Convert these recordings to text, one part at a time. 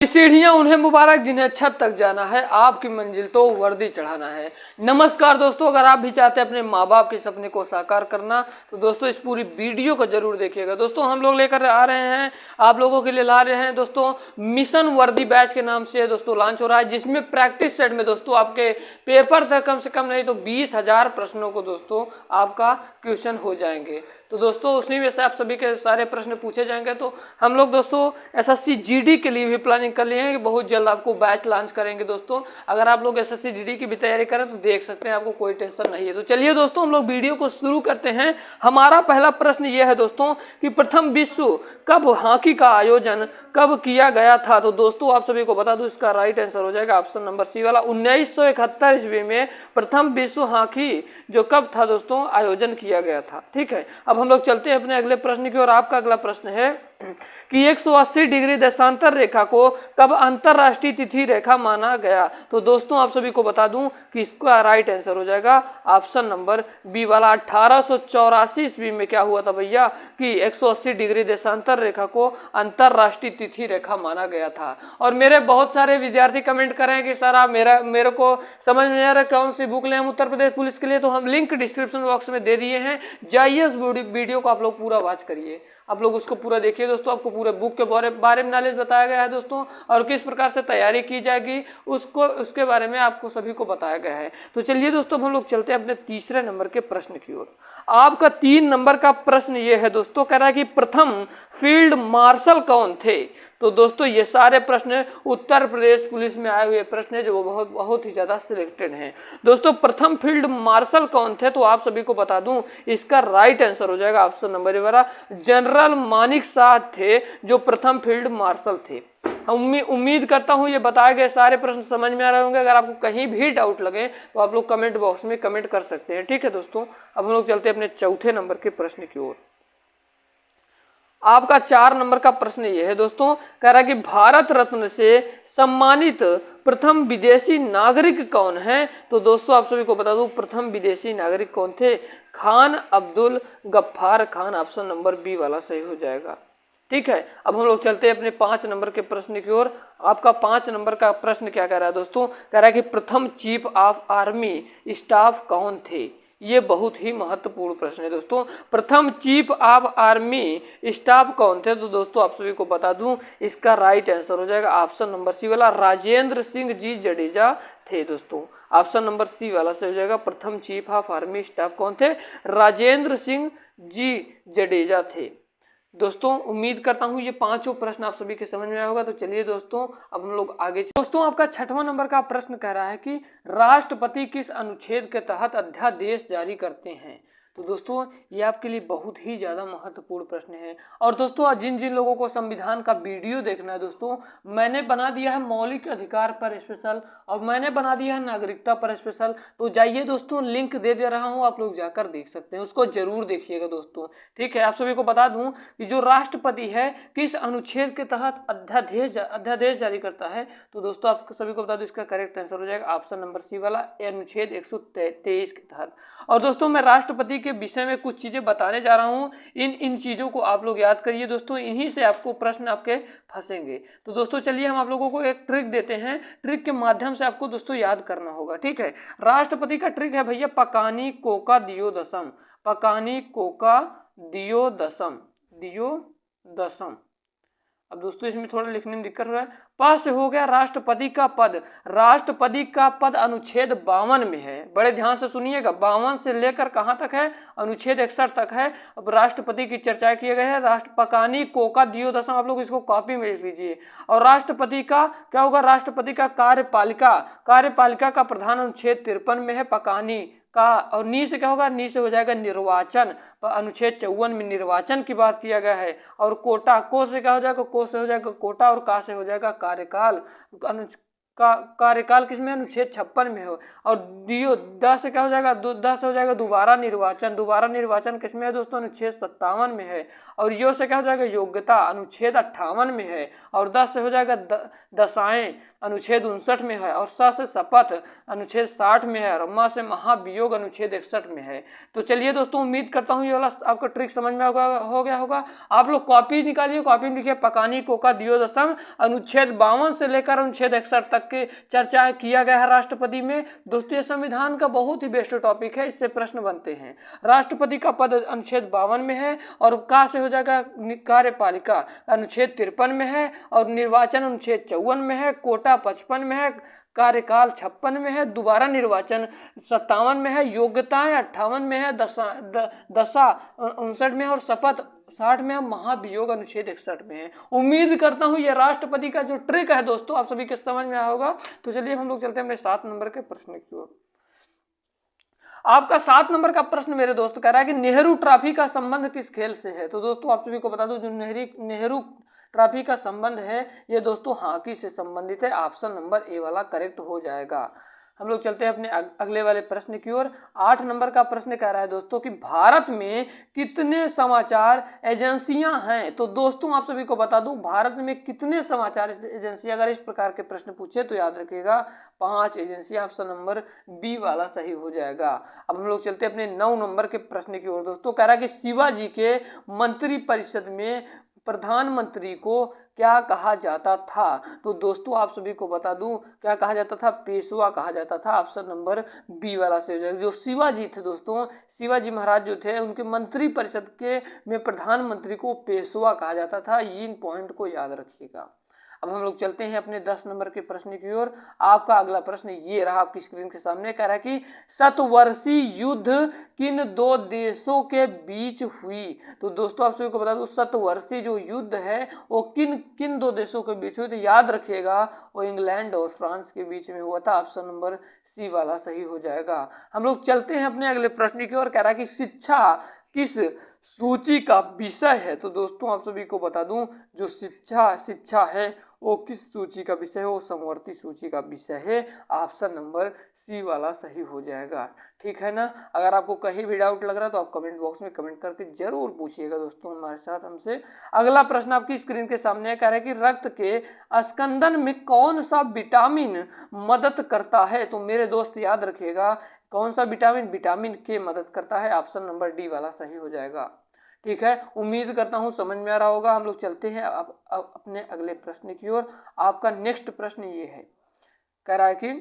सीढ़ियां उन्हें मुबारक जिन्हें छत तक जाना है, आपकी मंजिल तो वर्दी चढ़ाना है। नमस्कार दोस्तों, अगर आप भी चाहते हैं अपने माँ बाप के सपने को साकार करना तो दोस्तों इस पूरी वीडियो को जरूर देखिएगा। दोस्तों हम लोग लेकर आ रहे हैं, आप लोगों के लिए ला रहे हैं दोस्तों मिशन वर्दी बैच के नाम से दोस्तों लॉन्च हो रहा है, जिसमें प्रैक्टिस सेट में दोस्तों आपके पेपर तक कम से कम नहीं तो 20,000 प्रश्नों को दोस्तों आपका क्वेश्चन हो जाएंगे। तो दोस्तों उसी में से आप सभी के सारे प्रश्न पूछे जाएंगे। तो हम लोग दोस्तों एसएससी जीडी के लिए भी प्लानिंग कर लिए हैं कि बहुत जल्द आपको बैच लॉन्च करेंगे। दोस्तों अगर आप लोग एसएससी जीडी की भी तैयारी करें तो देख सकते हैं, आपको कोई टेंशन नहीं है। तो चलिए दोस्तों हम लोग वीडियो को शुरू करते हैं। हमारा पहला प्रश्न यह है दोस्तों कि प्रथम विश्व कप हॉकी का आयोजन कब किया गया था। तो दोस्तों आप सभी को बता दूं, इसका राइट आंसर हो जाएगा ऑप्शन नंबर सी वाला। 1971 ईस्वी में प्रथम विश्व हॉकी जो कब था दोस्तों आयोजन किया गया था। ठीक है, अब हम लोग चलते हैं अपने अगले प्रश्न की ओर। आपका अगला प्रश्न है कि 180 डिग्री देशांतर रेखा को कब अंतरराष्ट्रीय तिथि रेखा माना गया। तो दोस्तों आप सभी को बता दूं कि इसका राइट आंसर हो जाएगा ऑप्शन नंबर बी वाला। 1884 ईस्वी में क्या हुआ था भैया कि 180 डिग्री देशांतर रेखा को अंतरराष्ट्रीय तिथि रेखा माना गया था। और मेरे बहुत सारे विद्यार्थी कमेंट कर रहे हैं कि सर आप मेरे को समझ में नहीं आ रहा कौन सी बुक लें हम उत्तर प्रदेश पुलिस के लिए। तो हम लिंक डिस्क्रिप्शन बॉक्स में दे दिए हैं, जाइए उस वीडियो को आप लोग पूरा वॉच करिए, आप लोग उसको पूरा देखिए दोस्तों। आपको पूरे बुक के बारे में नॉलेज बताया गया है दोस्तों, और किस प्रकार से तैयारी की जाएगी उसके बारे में आपको सभी को बताया गया है। तो चलिए दोस्तों हम लोग चलते हैं अपने तीसरे नंबर के प्रश्न की ओर। आपका 3 नंबर का प्रश्न ये है दोस्तों, कह रहा है कि प्रथम फील्ड मार्शल कौन थे। तो दोस्तों ये सारे प्रश्न उत्तर प्रदेश पुलिस में आए हुए प्रश्न है, जो बहुत ही ज्यादा सिलेक्टेड हैं। दोस्तों प्रथम फील्ड मार्शल कौन थे, तो आप सभी को बता दूं इसका राइट आंसर हो जाएगा ऑप्शन नंबर ए वाला। जनरल मानिक शाह थे जो प्रथम फील्ड मार्शल थे। उम्मीद करता हूं ये बताए गए सारे प्रश्न समझ में आ रहे होंगे। अगर आपको कहीं भी डाउट लगे तो आप लोग कमेंट बॉक्स में कमेंट कर सकते हैं। ठीक है दोस्तों, अब हम लोग चलते हैं अपने चौथे नंबर के प्रश्न की ओर। आपका 4 नंबर का प्रश्न यह है दोस्तों, कह रहा है कि भारत रत्न से सम्मानित प्रथम विदेशी नागरिक कौन है। तो दोस्तों आप सभी को बता दूं प्रथम विदेशी नागरिक कौन थे, Khan Abdul Gaffar Khan. Option number B वाला सही हो जाएगा। ठीक है, अब हम लोग चलते हैं अपने 5 नंबर के प्रश्न की ओर। आपका 5 नंबर का प्रश्न क्या कह रहा है दोस्तों, कह रहा है कि प्रथम चीफ ऑफ आर्मी स्टाफ कौन थे। ये बहुत ही महत्वपूर्ण प्रश्न है दोस्तों। प्रथम चीफ ऑफ आर्मी स्टाफ कौन थे। तो दोस्तों आप सभी को बता दूं इसका राइट आंसर हो जाएगा ऑप्शन नंबर सी वाला, राजेंद्र सिंह जी जडेजा थे दोस्तों। ऑप्शन नंबर सी वाला से हो जाएगा, प्रथम चीफ ऑफ आर्मी स्टाफ कौन थे, राजेंद्र सिंह जी जडेजा थे। दोस्तों उम्मीद करता हूं ये 5 प्रश्न आप सभी के समझ में आया होगा। तो चलिए दोस्तों अब हम लोग आगे। दोस्तों आपका 6वां नंबर का प्रश्न कह रहा है कि राष्ट्रपति किस अनुच्छेद के तहत अध्यादेश जारी करते हैं। तो दोस्तों ये आपके लिए बहुत ही ज़्यादा महत्वपूर्ण प्रश्न है। और दोस्तों जिन जिन लोगों को संविधान का वीडियो देखना है दोस्तों, मैंने बना दिया है मौलिक अधिकार पर स्पेशल और मैंने बना दिया है नागरिकता पर स्पेशल। तो जाइए दोस्तों, लिंक दे दे रहा हूँ, आप लोग जाकर देख सकते हैं, उसको जरूर देखिएगा दोस्तों। ठीक है, आप सभी को बता दूं कि जो राष्ट्रपति है किस अनुच्छेद के तहत अध्यादेश जारी करता है। तो दोस्तों आप सभी को बता दूं इसका करेक्ट आंसर हो जाएगा ऑप्शन नंबर सी वाला, अनुच्छेद 123 के तहत। और दोस्तों मैं राष्ट्रपति के विषय में कुछ चीजें बताने जा रहा हूं, इन चीजों को आप लोग याद करिए दोस्तों, इन्हीं से आपको प्रश्न आपके फंसेंगे। तो दोस्तों चलिए हम आप लोगों को एक ट्रिक देते हैं, ट्रिक के माध्यम से आपको दोस्तों याद करना होगा। ठीक है, राष्ट्रपति का ट्रिक है भैया पकानी कोका दियो दसम, पकानी कोका दियो दसम, दियो दसम। अब दोस्तों इसमें थोड़ा लिखने में दिक्कत हो रहा है। प से हो गया राष्ट्रपति का पद, राष्ट्रपति का पद अनुच्छेद 52 में है, बड़े ध्यान से सुनिएगा। 52 से लेकर कहाँ तक है, अनुच्छेद 61 तक है। अब राष्ट्रपति की चर्चा किए गए है। पकानी कोका दियो दसम, आप लोग इसको कॉपी में लिख लीजिए। और राष्ट्रपति का क्या होगा, राष्ट्रपति का कार्यपालिका, कार्यपालिका का प्रधान अनुच्छेद 53 में है पकानी का। और नी से क्या होगा, नी से हो जाएगा निर्वाचन, अनुच्छेद 54 में निर्वाचन की बात किया गया है। और कोटा, को से क्या हो जाएगा, को से हो जाएगा कोटा और का से हो जाएगा कार्यकाल, का कार्यकाल किसमें, अनुच्छेद 56 में हो। और दियो द से क्या हो जाएगा, द से हो जाएगा दोबारा निर्वाचन, दोबारा निर्वाचन किसमें है दोस्तों, अनुच्छेद 57 में है। और यो से क्या हो जाएगा, योग्यता, अनुच्छेद 58 में है। और द से हो जाएगा दशाएं, अनुच्छेद 59 में है। और स से शपथ, अनुच्छेद 60 में है। और म से महाभियोग, अनुच्छेद 61 में है। तो चलिए दोस्तों, उम्मीद करता हूँ ये वाला आपको ट्रिक समझ में हो गया होगा। आप लोग कॉपी निकालिए, कॉपी में लिखिए पकानी कोका दियो दशम, अनुच्छेद 52 से लेकर अनुच्छेद 61 तक के चर्चा किया गया है राष्ट्रपति में। दोस्तों ये संविधान का बहुत ही बेस्ट टॉपिक है, इससे प्रश्न बनते हैं। राष्ट्रपति का पद अनुच्छेद 52 में है। और का से हो जाएगा कार्यपालिका, अनुच्छेद 53 में है। और निर्वाचन अनुच्छेद 54 में है। कोटा 55 में है। कार्यकाल 56 में है। दोबारा निर्वाचन 57 में है। योग्यताएं 58 में है। दशा 59 में है। और शपथ 60 में है। महाभियोग अनुच्छेद 61 में है। उम्मीद करता हूं ये राष्ट्रपति का जो ट्रिक है दोस्तों आप सभी के समझ में आया होगा। तो चलिए हम लोग चलते हैं अपने 7 नंबर के प्रश्न की ओर। आपका 7 नंबर का प्रश्न मेरे दोस्त कह रहा है कि नेहरू ट्रॉफी का संबंध किस खेल से है। तो दोस्तों आप सभी को बता दूं, जो नेहरू ट्रॉफी का संबंध है ये दोस्तों हॉकी से संबंधित है। ऑप्शन नंबर ए वाला करेक्ट हो जाएगा। हम लोग चलते हैं अपने अगले वाले प्रश्न की ओर। 8 नंबर का प्रश्न कह रहा है दोस्तों कि भारत में कितने समाचार एजेंसियां हैं। तो दोस्तों आप सभी को बता दूं, भारत में कितने समाचार एजेंसियां, अगर इस प्रकार के प्रश्न पूछे तो याद रखिएगा 5 एजेंसियां। ऑप्शन नंबर बी वाला सही हो जाएगा। अब हम लोग चलते हैं अपने 9 नंबर के प्रश्न की ओर। दोस्तों कह रहा है कि शिवाजी के मंत्रिपरिषद में प्रधानमंत्री को क्या कहा जाता था। तो दोस्तों आप सभी को बता दूं क्या कहा जाता था, पेशवा कहा जाता था। ऑप्शन नंबर बी वाला से हो जाएगा। जो शिवाजी थे दोस्तों, शिवाजी महाराज जो थे, उनके मंत्रिपरिषद के में प्रधानमंत्री को पेशवा कहा जाता था। इन पॉइंट को याद रखिएगा। अब हम लोग चलते हैं अपने 10 नंबर के प्रश्न की ओर। आपका अगला प्रश्न ये रहा आपकी स्क्रीन के सामने। कह रहा है कि शतवर्षीय युद्ध किन 2 देशों के बीच हुई। तो दोस्तों आप सभी को बता दूं, शतवर्षीय जो युद्ध है वो किन 2 देशों के बीच हुई। तो याद रखिएगा वो इंग्लैंड और फ्रांस के बीच में हुआ था। ऑप्शन नंबर सी वाला सही हो जाएगा। हम लोग चलते हैं अपने अगले प्रश्न की ओर। कह रहा है कि शिक्षा किस सूची का विषय है। तो दोस्तों आप सभी को बता दूं, जो शिक्षा है वो किस सूची का विषय है, वो समवर्ती सूची का विषय है। ऑप्शन नंबर सी वाला सही हो जाएगा। ठीक है ना। अगर आपको कहीं भी डाउट लग रहा है तो आप कमेंट बॉक्स में कमेंट करके जरूर पूछिएगा दोस्तों हमारे साथ हमसे। अगला प्रश्न आपकी स्क्रीन के सामने कह रहा है कि रक्त के स्कंदन में कौन सा विटामिन मदद करता है। तो मेरे दोस्त याद रखिएगा कौन सा विटामिन, विटामिन के मदद करता है। ऑप्शन नंबर डी वाला सही हो जाएगा। ठीक है, उम्मीद करता हूं समझ में आ रहा होगा। हम लोग चलते हैं अब अपने अगले प्रश्न की ओर। आपका नेक्स्ट प्रश्न ये है, कह रहा है कि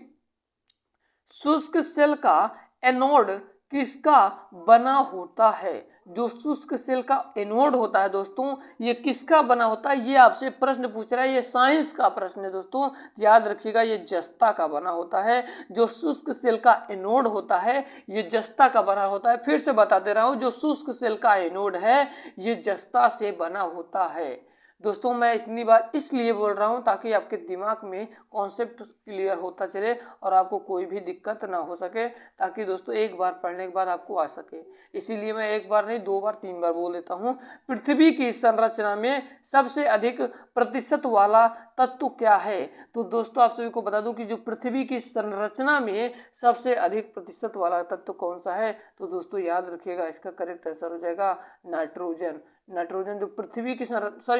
शुष्क सेल का एनोड किसका बना होता है। जो शुष्क सेल का एनोड होता है दोस्तों, ये किसका बना होता है, ये आपसे प्रश्न पूछ रहा है। ये साइंस का प्रश्न है दोस्तों, याद रखिएगा ये जस्ता का बना होता है। जो शुष्क सेल का एनोड होता है ये जस्ता का बना होता है। फिर से बता दे रहा हूँ, जो शुष्क सेल का एनोड है ये जस्ता से बना होता है। दोस्तों मैं इतनी बार इसलिए बोल रहा हूँ ताकि आपके दिमाग में कॉन्सेप्ट क्लियर होता चले और आपको कोई भी दिक्कत ना हो सके, ताकि दोस्तों एक बार पढ़ने के बाद आपको आ सके। इसीलिए मैं एक बार नहीं 2 बार 3 बार बोल देता हूँ। पृथ्वी की संरचना में सबसे अधिक प्रतिशत वाला तत्व क्या है। तो दोस्तों आप सभी को बता दूं कि जो पृथ्वी की संरचना में सबसे अधिक प्रतिशत वाला तत्व कौन सा है। तो दोस्तों याद रखिएगा इसका करेक्ट आंसर हो जाएगा नाइट्रोजन। नाइट्रोजन जो पृथ्वी की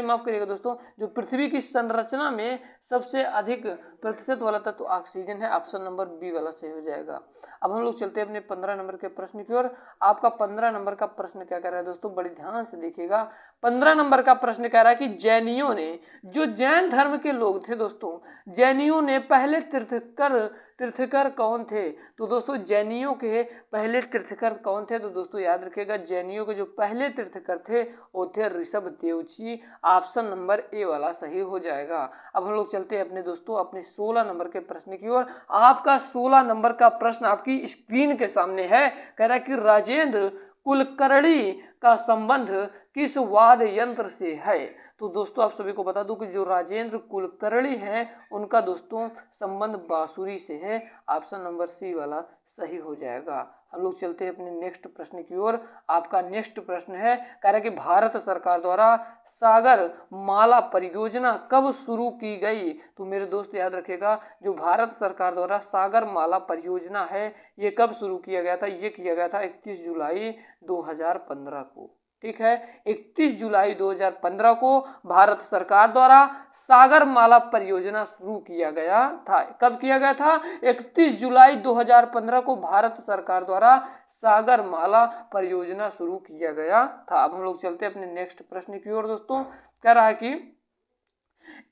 माफ करिएगा दोस्तों, जो पृथ्वी की संरचना में सबसे अधिक प्रतिशत वाला तत्व ऑक्सीजन है। ऑप्शन नंबर बी वाला सही हो जाएगा। अब हम लोग चलते हैं अपने 15 नंबर के प्रश्न की ओर। आपका 15 नंबर का प्रश्न क्या कह रहा है दोस्तों, बड़ी ध्यान से देखिएगा। 15 नंबर का प्रश्न कह रहा है कि जैनियों ने, जो जैन धर्म के लोग थे दोस्तों, जैनियों ने पहले तीर्थकर कौन थे। तो दोस्तों जैनियों के पहले तीर्थकर कौन थे। तो दोस्तों याद रखिएगा जैनियों के जो पहले तीर्थकर थे वो थे ऋषभ देवची। ऑप्शन नंबर ए वाला सही हो जाएगा। अब हम लोग चलते हैं अपने दोस्तों अपने 16 नंबर के प्रश्न की ओर। आपका 16 नंबर का प्रश्न आपकी स्क्रीन के सामने है। कह रहा है कि राजेंद्र कुलकर्णी का संबंध किस वाद्य यंत्र से है। तो दोस्तों आप सभी को बता दूं कि जो राजेंद्र कुलकर्णी हैं उनका दोस्तों संबंध बांसुरी से है। ऑप्शन नंबर सी वाला सही हो जाएगा। हम लोग चलते हैं अपने नेक्स्ट प्रश्न की ओर। आपका नेक्स्ट प्रश्न है, कह रहा है कि भारत सरकार द्वारा सागर माला परियोजना कब शुरू की गई। तो मेरे दोस्त याद रखेगा, जो भारत सरकार द्वारा सागर माला परियोजना है ये कब शुरू किया गया था, ये किया गया था 31 जुलाई 2015 को। ठीक है, 31 जुलाई 2015 को भारत सरकार द्वारा सागर माला परियोजना शुरू किया गया था। कब किया गया था? 31 जुलाई 2015 को भारत सरकार द्वारा सागर माला परियोजना शुरू किया गया था। अब हम लोग चलते हैं अपने नेक्स्ट प्रश्न की ओर दोस्तों। कह रहा है कि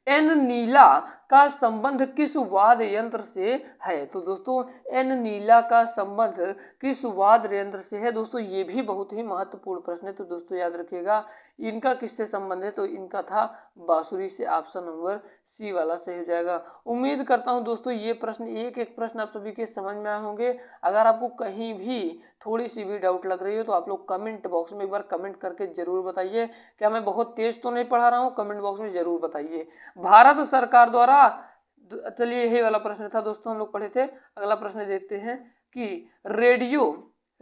एन नीला का संबंध किस वाद्य यंत्र से है। तो दोस्तों एन नीला का संबंध किस वाद्य यंत्र से है। दोस्तों ये भी बहुत ही महत्वपूर्ण प्रश्न है, तो दोस्तों याद रखिएगा इनका किससे संबंध है। तो इनका था बांसुरी से। ऑप्शन नंबर सी वाला सही हो जाएगा। उम्मीद करता हूं दोस्तों ये प्रश्न एक एक प्रश्न आप सभी के समझ में आए होंगे। अगर आपको कहीं भी थोड़ी सी भी डाउट लग रही हो तो आप लोग कमेंट बॉक्स में एक बार कमेंट करके जरूर बताइए। क्या मैं बहुत तेज तो नहीं पढ़ा रहा हूँ? कमेंट बॉक्स में जरूर बताइए। भारत सरकार द्वारा, चलिए यही वाला प्रश्न था दोस्तों हम लोग पढ़े थे। अगला प्रश्न देखते हैं कि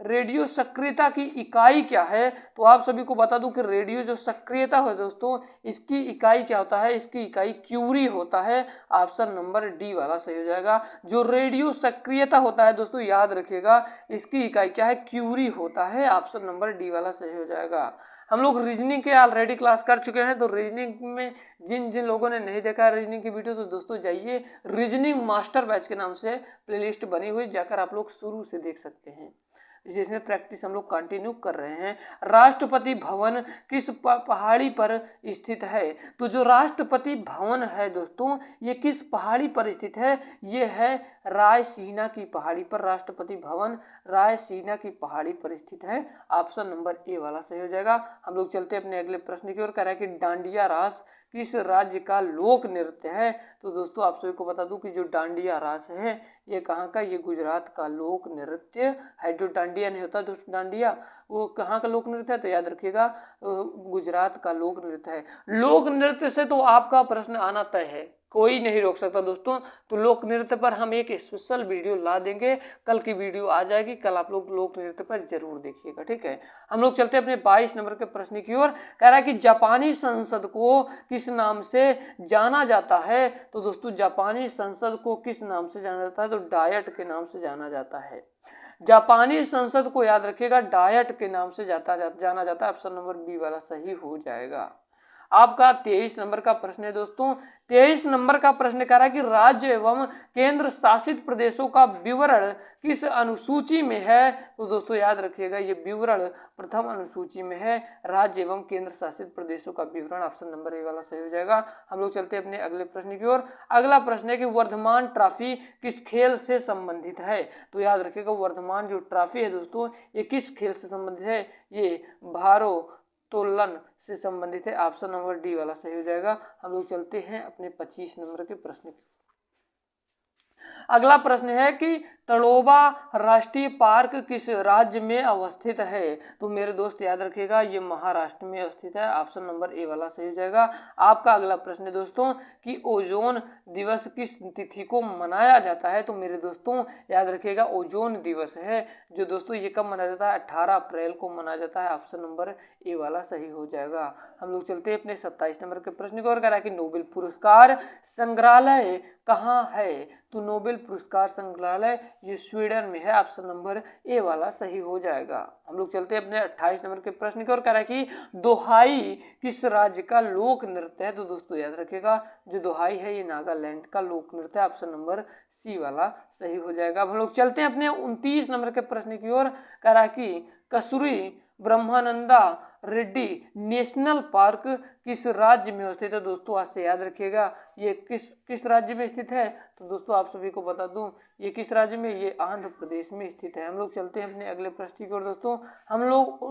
रेडियो सक्रियता की इकाई क्या है। तो आप सभी को बता दूं कि रेडियो जो सक्रियता है दोस्तों, इसकी इकाई क्या होता है? इसकी इकाई क्यूरी होता है। ऑप्शन नंबर डी वाला सही हो जाएगा। जो रेडियो सक्रियता होता है दोस्तों याद रखिएगा, इसकी इकाई क्या है? क्यूरी होता है। ऑप्शन नंबर डी वाला सही हो जाएगा। हम लोग रीजनिंग के ऑलरेडी क्लास कर चुके हैं, तो रीजनिंग में जिन जिन लोगों ने नहीं देखा रीजनिंग की वीडियो, तो दोस्तों जाइए रीजनिंग मास्टर बैच के नाम से प्लेलिस्ट बनी हुई, जाकर आप लोग शुरू से देख सकते हैं, जिसमें प्रैक्टिस हम लोग कंटिन्यू कर रहे हैं। राष्ट्रपति भवन किस पहाड़ी पर स्थित है। तो जो राष्ट्रपति भवन है दोस्तों ये किस पहाड़ी पर स्थित है? ये है रायसीना की पहाड़ी पर। राष्ट्रपति भवन रायसीना की पहाड़ी पर स्थित है। ऑप्शन नंबर ए वाला सही हो जाएगा। हम लोग चलते हैं अपने अगले प्रश्न की ओर। कह रहा है कि डांडिया रास किस राज्य का लोक नृत्य है। तो दोस्तों आप सभी को बता दूं कि जो डांडिया रास है ये कहाँ का? ये गुजरात का लोक नृत्य है। जो डांडिया नहीं होता दोस्तों, डांडिया वो कहाँ का लोक नृत्य है? तो याद रखिएगा गुजरात का लोक नृत्य है। लोक नृत्य से तो आपका प्रश्न आना तय है, कोई नहीं रोक सकता दोस्तों। तो लोक नृत्य पर हम एक स्पेशल वीडियो ला देंगे, कल की वीडियो आ जाएगी, कल आप लोग लोक नृत्य पर जरूर देखिएगा। ठीक है, हम लोग चलते हैं अपने 22 नंबर के प्रश्न की ओर। कह रहा है कि जापानी संसद को किस नाम से जाना जाता है। तो दोस्तों जापानी संसद को किस नाम से जाना जाता है? तो डायट के नाम से जाना जाता है। जापानी संसद को याद रखिएगा डायट के नाम से जाना जाता है। ऑप्शन नंबर बी वाला सही हो जाएगा। आपका 23 नंबर का प्रश्न है दोस्तों। 23 नंबर का प्रश्न कह रहा है कि राज्य एवं केंद्र शासित प्रदेशों का विवरण किस अनुसूची में है। तो दोस्तों याद रखिएगा ये विवरण प्रथम अनुसूची में है। राज्य एवं केंद्र शासित प्रदेशों का विवरण। ऑप्शन नंबर ए वाला सही हो जाएगा। हम लोग चलते हैं अपने अगले प्रश्न की ओर। अगला प्रश्न है कि वर्धमान ट्रॉफी किस खेल से संबंधित है। तो याद रखिएगा वर्धमान जो ट्रॉफी है दोस्तों ये किस खेल से संबंधित है? ये भारोत्तोलन से संबंधित है। ऑप्शन नंबर डी वाला सही हो जाएगा। हम लोग चलते हैं अपने 25 नंबर के प्रश्न की। अगला प्रश्न है कि तड़ोबा राष्ट्रीय पार्क किस राज्य में अवस्थित है। तो मेरे दोस्त याद रखिएगा ये महाराष्ट्र में अवस्थित है। ऑप्शन नंबर ए वाला सही हो जाएगा। आपका अगला प्रश्न है दोस्तों कि ओजोन दिवस किस तिथि को मनाया जाता है। तो मेरे दोस्तों याद रखिएगा ओजोन दिवस है जो दोस्तों ये कब मनाया जाता है? 18 अप्रैल को मनाया जाता है। ऑप्शन नंबर ए वाला सही हो जाएगा। हम लोग चलते हैं अपने 27 नंबर के प्रश्न को। और कह रहा है कि नोबेल पुरस्कार संग्रहालय कहाँ है। तो नोबेल पुरस्कार संग्रहालय ये स्वीडन में है। ऑप्शन नंबर ए वाला सही हो जाएगा। हम लोग चलते हैं अपने 28 नंबर के प्रश्न की ओर। कह रहा है कि दोहाई किस राज्य का लोक नृत्य है। तो दोस्तों याद रखिएगा जो दोहाई है ये नागालैंड का लोक नृत्य है। ऑप्शन नंबर सी वाला सही हो जाएगा। अब हम लोग चलते हैं अपने 29 नंबर के प्रश्न की ओर। कह रहा है कि कसूरी ब्रह्मानंदा रेड्डी नेशनल पार्क किस राज्य में स्थित है। दोस्तों आज से याद रखिएगा ये किस राज्य में स्थित है। तो दोस्तों आप सभी को बता दूं ये किस राज्य में? ये आंध्र प्रदेश में स्थित है। हम लोग चलते हैं अपने अगले प्रश्न की ओर। दोस्तों हम लोग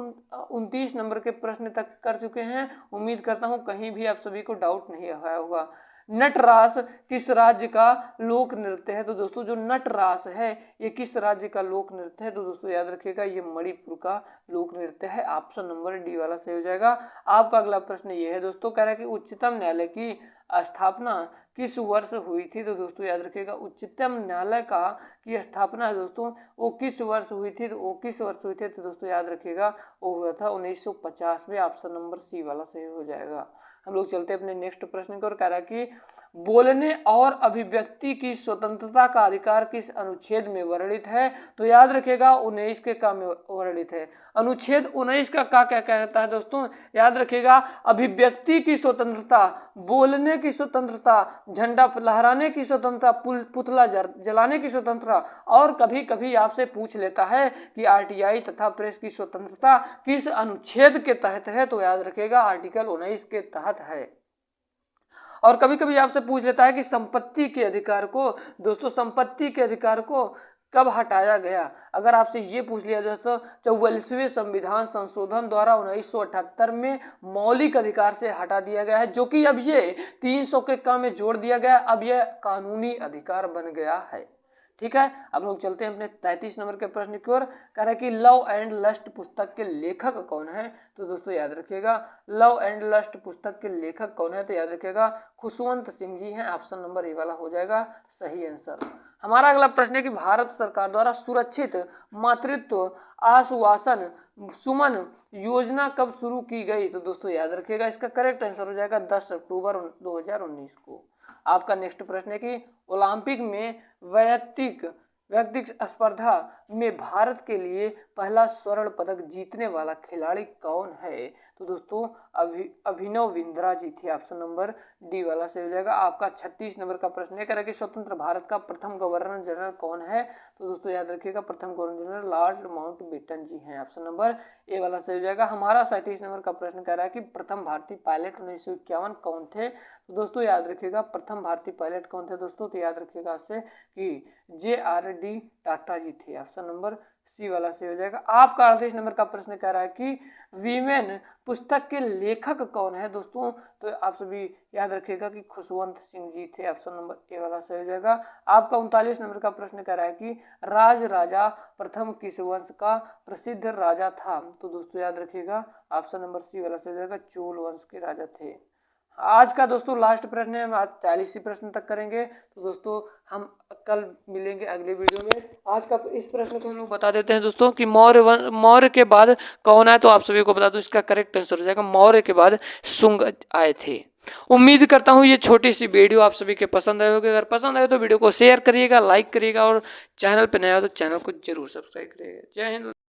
29 नंबर के प्रश्न तक कर चुके हैं। उम्मीद करता हूं कहीं भी आप सभी को डाउट नहीं आया होगा। नटरास किस राज्य का लोक नृत्य है। तो दोस्तों जो नटरास है ये किस राज्य का लोक नृत्य है। तो दोस्तों याद रखिएगा ये मणिपुर का लोक नृत्य है। ऑप्शन नंबर डी वाला सही हो जाएगा। आपका अगला प्रश्न ये है दोस्तों। कह रहा है कि उच्चतम न्यायालय की स्थापना किस वर्ष हुई थी? तो दोस्तों याद रखिएगा उच्चतम न्यायालय का की स्थापना है दोस्तों वो किस वर्ष हुई थी? तो वो किस वर्ष हुई थी? तो दोस्तों याद रखिएगा वो हुआ था 1950 में। ऑप्शन नंबर सी वाला सही हो जाएगा। हम लोग चलते हैं अपने नेक्स्ट प्रश्न की ओर। कह रहा है कि बोलने और अभिव्यक्ति की स्वतंत्रता का अधिकार किस अनुच्छेद में वर्णित है? तो याद रखिएगा 19 के का में वर्णित है। अनुच्छेद 19 का क्या कहता है दोस्तों? याद रखिएगा अभिव्यक्ति की स्वतंत्रता, बोलने की स्वतंत्रता, झंडा लहराने की स्वतंत्रता, पुतला जलाने की स्वतंत्रता, और कभी कभी आपसे पूछ लेता है कि आरटीआई तथा प्रेस की स्वतंत्रता किस अनुच्छेद के तहत है? तो याद रखिएगा आर्टिकल 19 के तहत है। और कभी कभी आपसे पूछ लेता है कि संपत्ति के अधिकार को, दोस्तों संपत्ति के अधिकार को कब हटाया गया? अगर आपसे ये पूछ लिया दोस्तों 44वें संविधान संशोधन द्वारा 1978 में मौलिक अधिकार से हटा दिया गया है, जो कि अब ये 300 के काम में जोड़ दिया गया। अब यह कानूनी अधिकार बन गया है। ठीक है, अब लोग चलते हैं अपने 33 नंबर के प्रश्न की ओर। कह रहा है कि लव एंड लस्ट पुस्तक के लेखक कौन है? तो दोस्तों याद रखिएगा लव एंड लस्ट पुस्तक के लेखक कौन है? तो याद रखिएगा खुशवंत सिंह जी हैं। ऑप्शन नंबर ए वाला हो जाएगा सही आंसर। हमारा अगला प्रश्न है कि भारत सरकार द्वारा सुरक्षित मातृत्व आश्वासन सुमन योजना कब शुरू की गई? तो दोस्तों याद रखिएगा इसका करेक्ट आंसर हो जाएगा 10 अक्टूबर 2019 को। आपका नेक्स्ट प्रश्न है कि ओलंपिक में व्यक्तिगत स्पर्धा में भारत के लिए पहला स्वर्ण पदक जीतने वाला खिलाड़ी कौन है? तो दोस्तों अभिनव बिंद्रा जी थे। ऑप्शन नंबर डी वाला से हो जाएगा। आपका 36 नंबर का प्रश्न है, कह रहा है कि स्वतंत्र भारत का प्रथम गवर्नर जनरल कौन है? तो दोस्तों याद रखिएगा प्रथम गवर्नर जनरल लॉर्ड माउंटबेटन जी हैं। ऑप्शन नंबर ए वाला से हो जाएगा। हमारा 37 नंबर का प्रश्न कह रहा है कि प्रथम भारतीय पायलट 1951 कौन थे? तो दोस्तों याद रखिएगा प्रथम भारतीय पायलट कौन थे दोस्तों? तो याद रखिएगा आपसे कि JRD टाटा जी थे। ऑप्शन नंबर सी वाला से हो जाएगा। आपका 38 नंबर का प्रश्न कह रहा है कि वीमेन पुस्तक के लेखक कौन है दोस्तों? तो आप सभी याद रखिएगा कि खुशवंत सिंह जी थे। ऑप्शन नंबर ए वाला से हो जाएगा। आपका 39 नंबर का प्रश्न कह रहा है कि राज राजा प्रथम किस वंश का प्रसिद्ध राजा था? तो दोस्तों याद रखिएगा ऑप्शन नंबर सी वाला से हो जाएगा चोल वंश के राजा थे। आज का दोस्तों लास्ट प्रश्न है, हम आज 40 प्रश्न तक करेंगे। तो दोस्तों हम कल मिलेंगे अगले वीडियो में। आज का इस प्रश्न को हम लोग बता देते हैं दोस्तों कि मौर्य के बाद कौन आए? तो आप सभी को बता दूं इसका करेक्ट आंसर हो जाएगा मौर्य के बाद शुंग आए थे। उम्मीद करता हूं ये छोटी सी वीडियो आप सभी के पसंद आए होगी। अगर पसंद आए तो वीडियो को शेयर करिएगा, लाइक करिएगा, और चैनल पर नया हो तो चैनल को जरूर सब्सक्राइब करिएगा। जय हिंद।